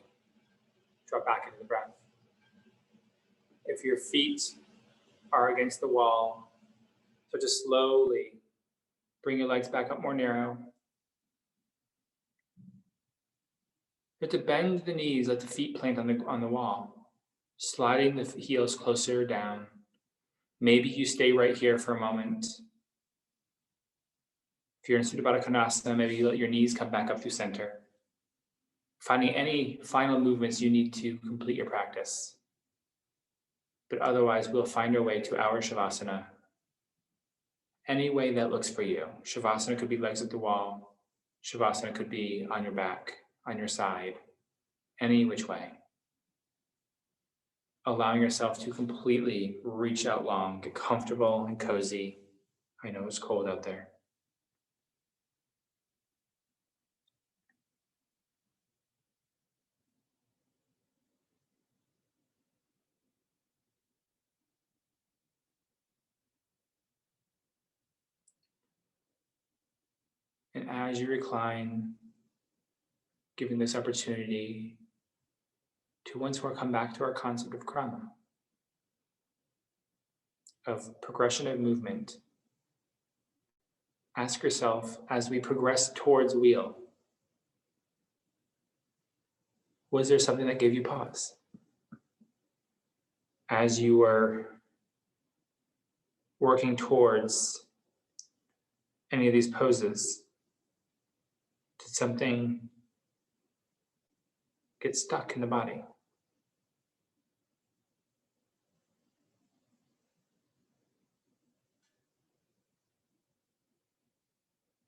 [SPEAKER 1] drop back into the breath. If your feet are against the wall, so just slowly bring your legs back up more narrow. You have to bend the knees, let the feet plant on the wall, sliding the heels closer down. Maybe you stay right here for a moment. If you're in Supine Twists, maybe you let your knees come back up through center. Finding any final movements you need to complete your practice. But otherwise, we'll find our way to our Shavasana. Any way that looks for you. Shavasana could be legs at the wall. Shavasana could be on your back, on your side, any which way. Allowing yourself to completely reach out long, get comfortable and cozy. I know it's cold out there. And as you recline, giving this opportunity to once more come back to our concept of krama, of progression of movement. Ask yourself, as we progress towards wheel, was there something that gave you pause? As you were working towards any of these poses, did something get stuck in the body?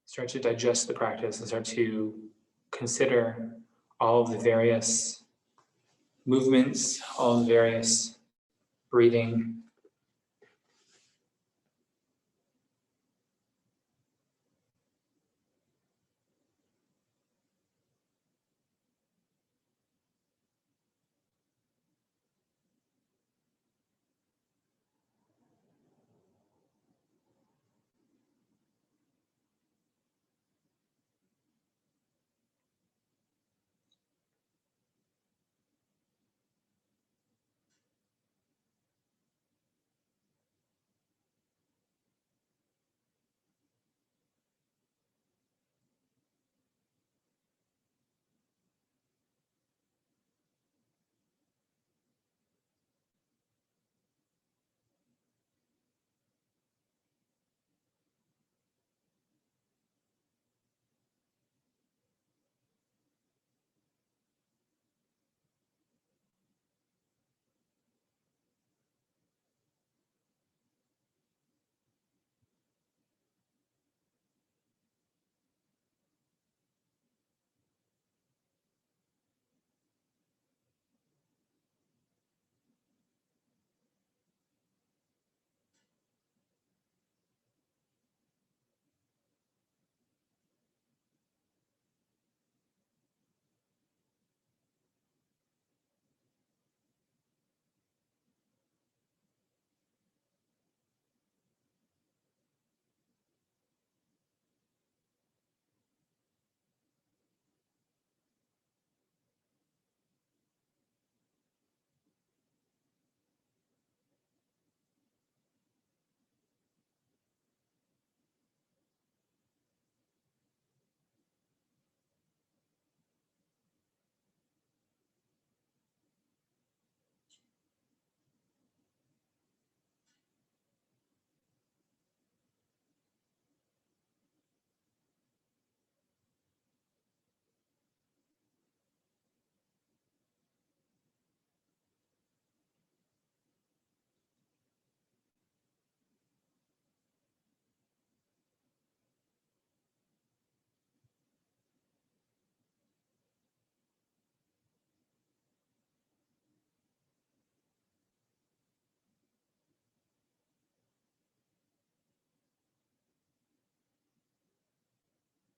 [SPEAKER 1] Start to digest the practice and start to consider all of the various movements, all the various breathing.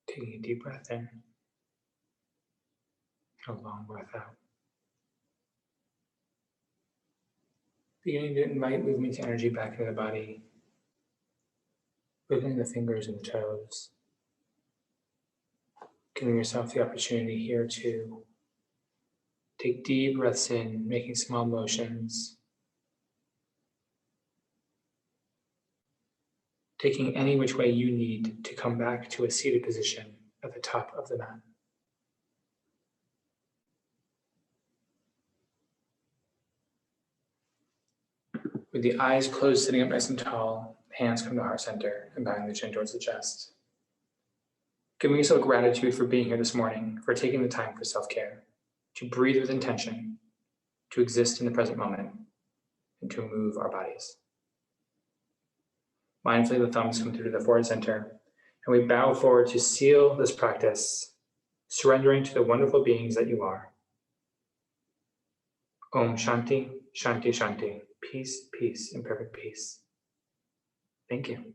[SPEAKER 1] Taking a deep breath in, a long breath out. Beginning to invite movement energy back into the body, wiggling the fingers and the toes, giving yourself the opportunity here to take deep breaths in, making small motions, taking any which way you need to come back to a seated position at the top of the mat. With the eyes closed, sitting up nice and tall, hands come to heart center and bowing the chin towards the chest. Giving yourself gratitude for being here this morning, for taking the time for self-care, to breathe with intention, to exist in the present moment, and to move our bodies. Mindfully, the thumbs come through to the forehead center, and we bow forward to seal this practice, surrendering to the wonderful beings that you are. Om Shanti, Shanti, Shanti. Peace, peace, and perfect peace. Thank you.